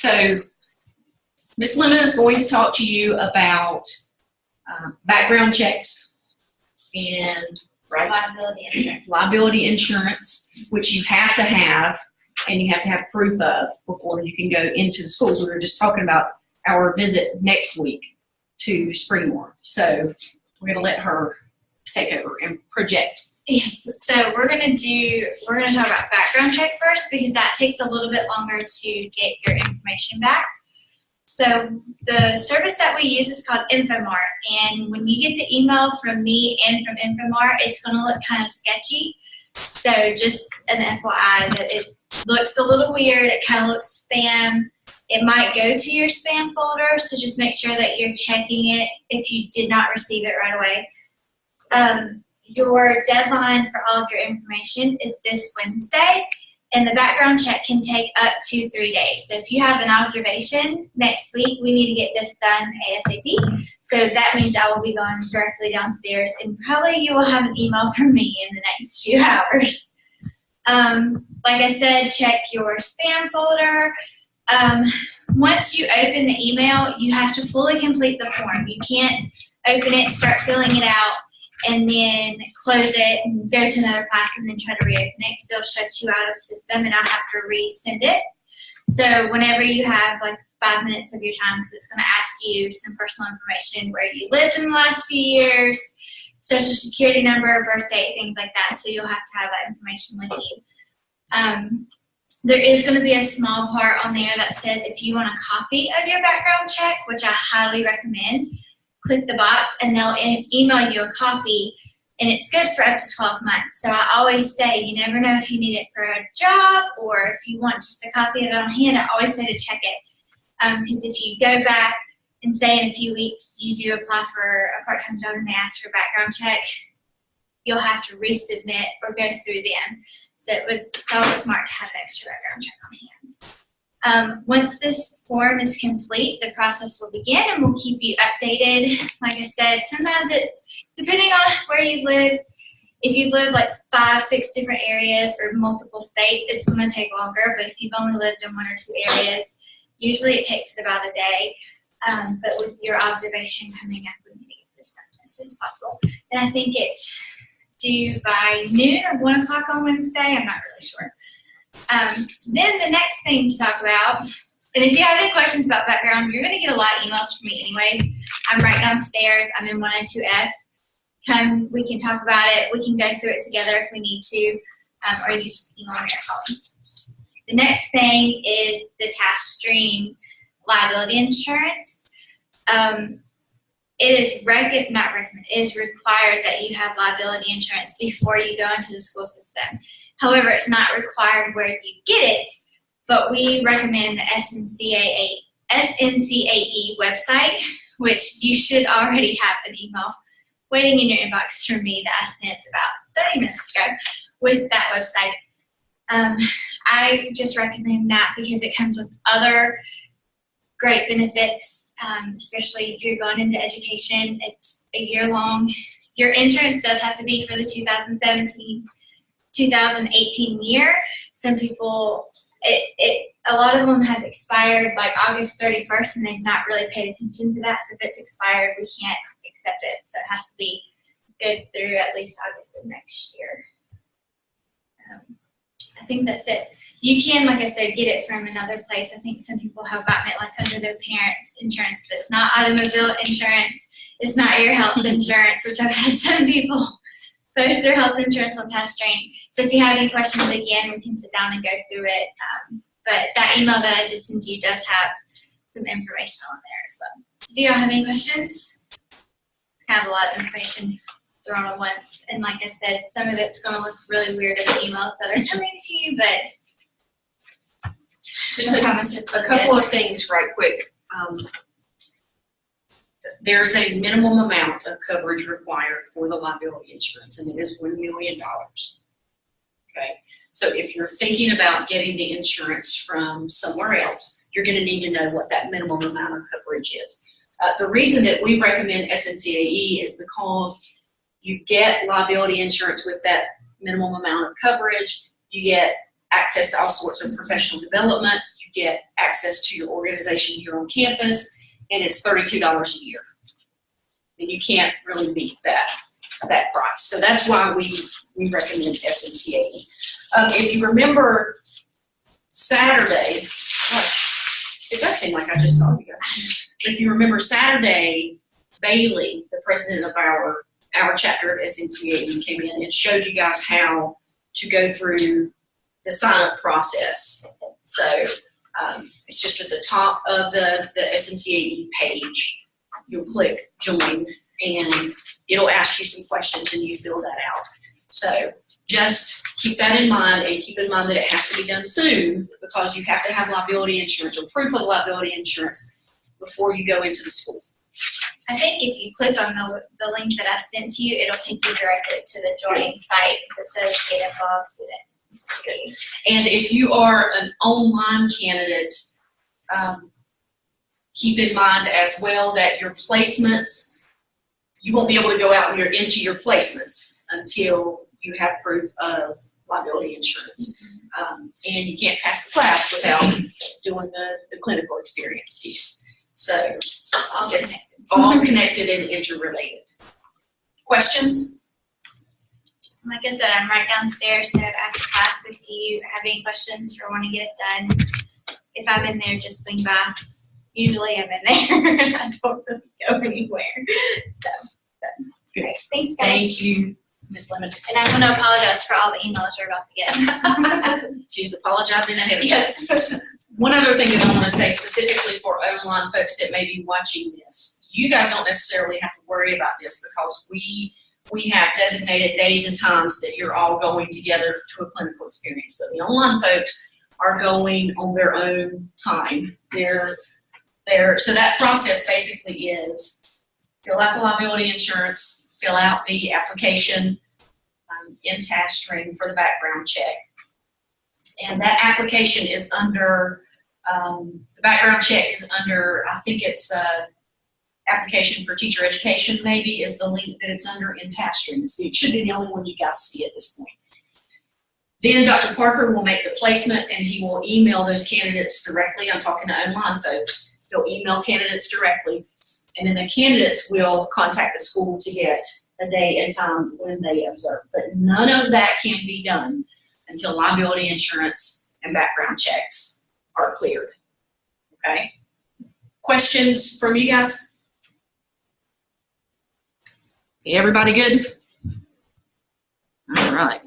So Ms. Lemon is going to talk to you about background checks and liability insurance, which you have to have, and you have to have proof of before you can go into the schools. We were just talking about our visit next week to Springmore. So we're going to let her take over and project. Yes, so we're going to talk about background check first, because that takes a little bit longer to get your information back. So the service that we use is called Infomart, and when you get the email from me and from Infomart, it's going to look kind of sketchy. So just an FYI that it looks a little weird. It kind of looks spam. It might go to your spam folder, so just make sure that you're checking it if you did not receive it right away. Your deadline for all of your information is this Wednesday, and the background check can take up to 3 days. So if you have an observation next week, we need to get this done ASAP. So that means I will be going directly downstairs, and probably you will have an email from me in the next few hours. Like I said, check your spam folder. Once you open the email, you have to fully complete the form. You can't open it, start filling it out, and then close it and go to another class and then try to reopen it, because it'll shut you out of the system and I'll have to resend it. So whenever you have like 5 minutes of your time, because it's going to ask you some personal information, where you lived in the last few years, social security number, birth date, things like that. So you'll have to have that information with you. There is going to be a small part on there that says if you want a copy of your background check, which I highly recommend, click the box and they'll email you a copy, and it's good for up to 12 months. So I always say, you never know if you need it for a job or if you want just a copy of it on hand. I always say to check it, because if you go back and say in a few weeks you do apply for a part-time job and they ask for a background check, you'll have to resubmit or go through them. So it's always smart to have an extra background check on hand. Once this form is complete, the process will begin, and we'll keep you updated. Like I said, sometimes it's depending on where you live. If you've lived like 5, 6 different areas or multiple states, it's going to take longer. But if you've only lived in 1 or 2 areas, usually it takes about a day. But with your observation coming up, we need to get this done as soon as possible. And I think it's due by noon or 1 o'clock on Wednesday. I'm not really sure. Then the next thing to talk about, and if you have any questions about background, you're going to get a lot of emails from me anyways. I'm right downstairs. I'm in 102F. Come, we can talk about it. We can go through it together if we need to, or you just email me or call me. The next thing is the tax stream liability insurance. It is it is required that you have liability insurance before you go into the school system. However, it's not required where you get it, but we recommend the SNCAE website, which you should already have an email waiting in your inbox from me that I sent about 30 minutes ago with that website. I just recommend that because it comes with other great benefits, especially if you're going into education. It's a year-long. Your insurance does have to be for the 2018 year. Some people, a lot of them have expired like August 31st, and they've not really paid attention to that. So if it's expired, we can't accept it. So it has to be good through at least August of next year. I think that's it. You can, like I said, get it from another place. I think some people have gotten it like under their parents' insurance, but it's not automobile insurance. It's not your health insurance, which I've had some people post their health insurance on TaskStream. So if you have any questions, again, we can sit down and go through it. But that email that I just sent you does have some information on there as well. So do y'all have any questions? It's kind of a lot of information thrown at once. And like I said, some of it's going to look really weird in the emails that are coming to you, but just a couple of things right quick. There's a minimum amount of coverage required for the liability insurance, and it is $1 million. Okay, so if you're thinking about getting the insurance from somewhere else, you're going to need to know what that minimum amount of coverage is. The reason that we recommend SNCAE is because you get liability insurance with that minimum amount of coverage. You get access to all sorts of professional development. You get access to your organization here on campus, and it's $32 a year. And you can't really beat that price. So that's why we recommend SNCAE. If you remember Saturday, gosh, it does seem like I just saw you guys. If you remember Saturday, Bailey, the president of our chapter of SNCAE, came in and showed you guys how to go through the sign-up process. So it's just at the top of the SNCAE page. You'll click join, and it'll ask you some questions, and you fill that out. So just keep that in mind, and keep in mind that it has to be done soon, because you have to have liability insurance or proof of liability insurance before you go into the school. I think if you click on the link that I sent to you, it'll take you directly to the joining site that says Get Involved Student. And if you are an online candidate, keep in mind as well that your placements, you won't be able to go out into your placements until you have proof of liability insurance. And you can't pass the class without doing the clinical experience piece. So it's all connected and interrelated. Questions? Like I said, I'm right downstairs, so after class, if you have any questions or want to get it done, if I'm in there, just swing by. Usually I'm in there. I don't really go anywhere. So, Good. Right. Thanks, guys. Thank you, Ms. Lemon. And I want to apologize for all the emails you're about to get. She's apologizing ahead of Yes. time. One other thing that I want to say specifically for online folks that may be watching this, you guys don't necessarily have to worry about this, because we have designated days and times that you're all going together to a clinical experience. But the online folks are going on their own time. So that process basically is fill out the liability insurance, fill out the application in task string for the background check. And that application is under, the background check is under, I think it's application for teacher education maybe is the link that it's under in task string. So it should be the only one you guys see at this point. Then Dr. Parker will make the placement, and he will email those candidates directly. I'm talking to online folks. He'll email candidates directly, and then the candidates will contact the school to get a day and time when they observe. But none of that can be done until liability insurance and background checks are cleared. Okay? Questions from you guys? Everybody good? All right.